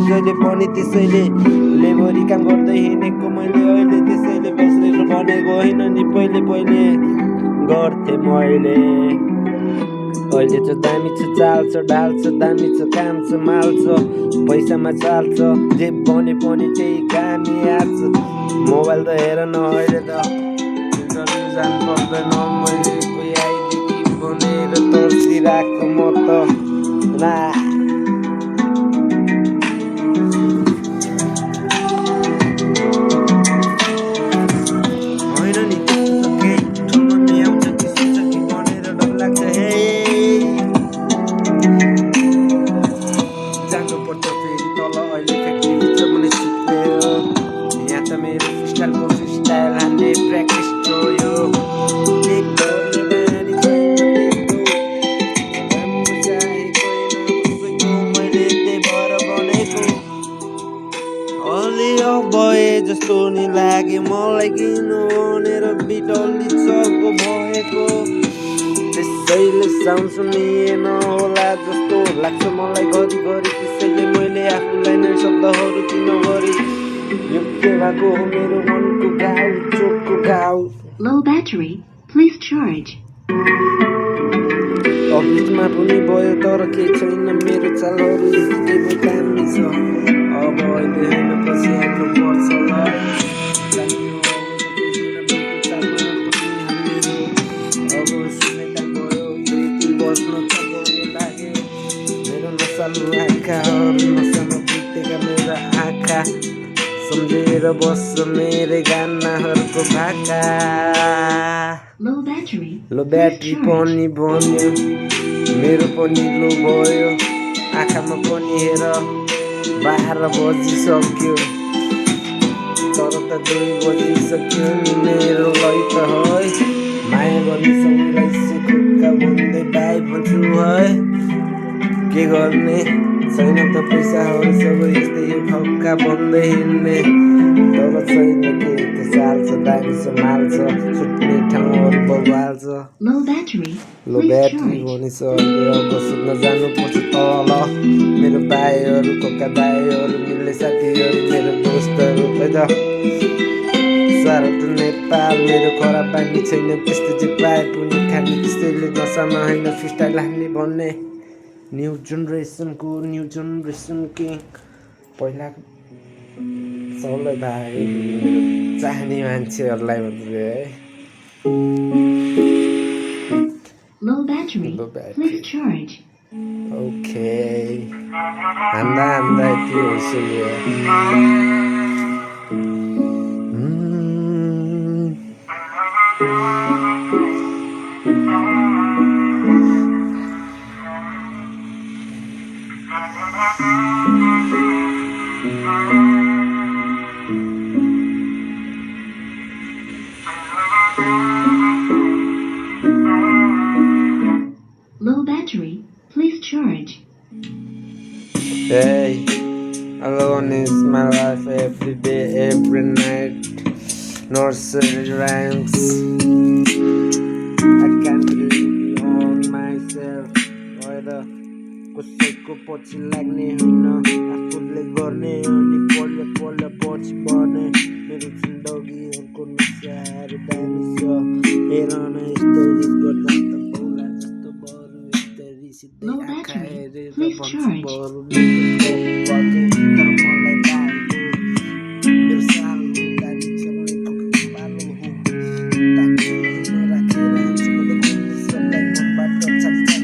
जहिले पनि त्यसैले लेबरी काम गर्दै हिँडेको मैले अहिले त्यसैले बसेर भनेको होइन नि पहिले पहिले गर्थे मैले। अहिले त दामी छ चाल्छ ढाल्छ दामी छ काम छ माल छ पैसामा चाल्छ जे भने पनि त्यही कामी आछ। मोबाइल त हेर न अहिले त जानु पर्दैन मैले कोही आइदेखि भनेर तर्सिरहेको म त ना भए जस्तो नि लागे मलाई किन भनेर बिटल्ली चर्को भएको त्यसैले साउन्ड सुनिएन होला जस्तो लाग्छ मलाई घरिघरि। त्यसैले मैले आफूलाई नै शब्दहरू किन गरी यो के भएको हो मेरो मनको घाउ चोटको घाउ। Low battery, please charge. अफिसमा पनि भयो तर के छैन मेरो चालहरू यतिकै दामी छ। अब अहिले होइन पछि हेर्नु पर्छ अब सुनेटा गयो दुई बस्न थगाउने लागे मेरो नसालु आँखाहरू नसामा बितेका मेरा आँखा सम्झेर बस्छ मेरै गानाहरूको भाका। लो ब्याट्री पनि भन्यो मेरो पनि लो भयो आँखामा पनि हेर 12 बजिसक्यो तर त 2 बजिसक्यो नि मेरो लै त है माया गर्ने सबैलाई से खुट्टा भन्दै बाई भन्छु है के गर्ने छैन त पैसाहरू सबै यस्तै यो ठक्का भन्दै हिँड्ने तर छैन के त्यो चाल छ दामी छ माल छ सुत्ने ठाउँहरू बबाल छ। लो ब्याट्री भनिस अहिले अब सुत्न जानुपर्छ तल मेरो भाइहरू कोका दाइहरू मिल्ने साथीहरू मेरो दोस्तहरू है त साह्रो त नेपाल मेरो खराब बानी छैन त्यस्तो जे पाए पनि खाने त्यसैले नसामा होइन फ्रिस्टाइल हान्ने भन्ने न्यू जेनेरेसन किङ पहिला सबलाई भाइ चाहने मान्छेहरूलाई मात्रै है। Low battery, please charge. Okay. Anda itu usulnya. Hey, alone is my life every day, every night. Nursery rhymes. I can't believe on myself. कसैको पछि लाग्ने होइन आफूले गर्ने अनि पल्ल पल्ल पछि बढ्ने मेरो जिन्दगीको नसार दामी छ हेर न यस्तो रिस गर्दा त बौला जस्तो बरु यस्तरी सिधै आँखा हेरेर भन्छु बरु तर मलाई लाग्यो मेरो सानो दामी छ पालो हो ताकेर राखेर हान्छु म त सबलाई मनबाट छाती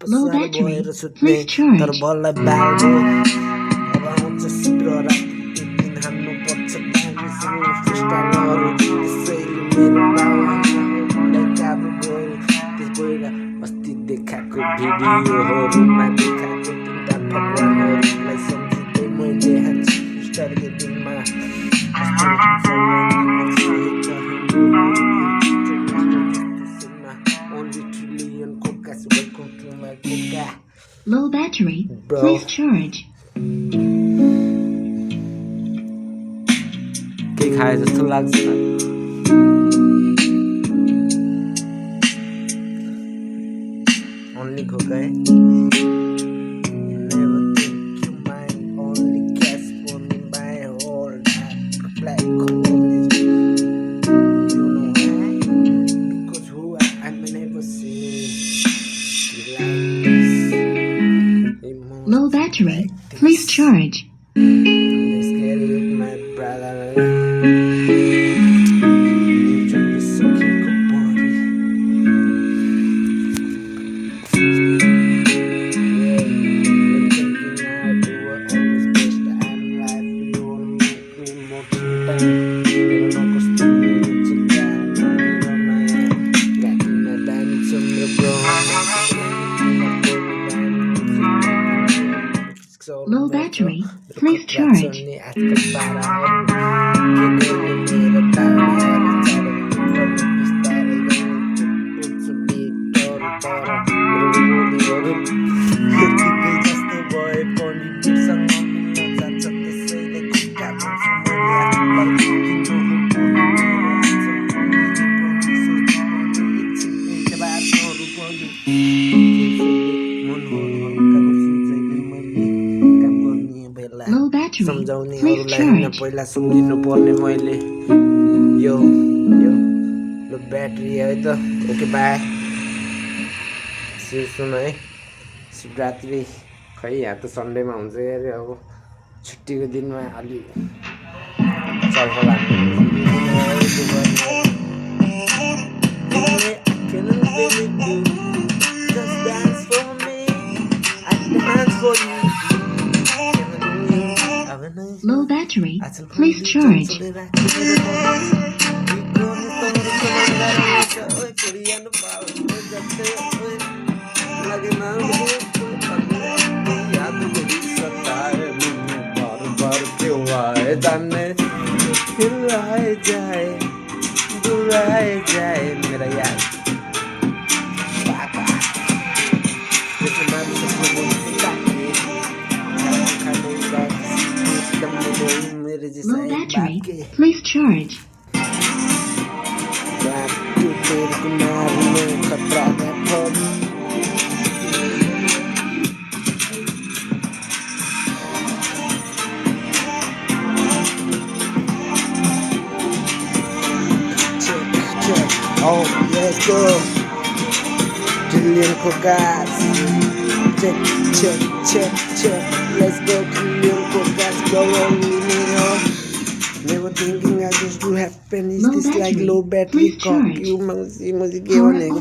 Low battery. Please charge. तर बल्ल बाल्यो अब आउँछ शीघ्र राति दिन हान्नु पर्छ स्टाइलहरू त्यसैले मेरो बाबुलाई काबु गयो त्यस गएर अस्ति देखाएको भिडियोहरूमा देखाएको तिनवटा भगवानहरूलाई सम्झिँदै मैले हान्छु स्टारको दिनमा Low battery. Please charge. के खाए जस्तो लाग्छ only खोका है never think you mind only cash for me my whole life black hole you know why because who I never seen Low battery. Please charge. Let's get it, my brother. Low battery. Please charge. Low battery. Please charge. पहिला सम्झिनु पर्ने मैले यो लो battery है त okay by सुन है शिवरात्रि खै यहाँ त सन्डेमा हुन्छ अरे अब छुट्टीको दिनमा अलि चलफल Low battery. Please charge. मेरा यार Low battery. Please charge. Oh, let's go. Julian Cogas. Check. Let's go, Julian Cogas. Go on, never thinking I just do happen. Is Low this like battery. low battery Please cock? charge. You must give on it.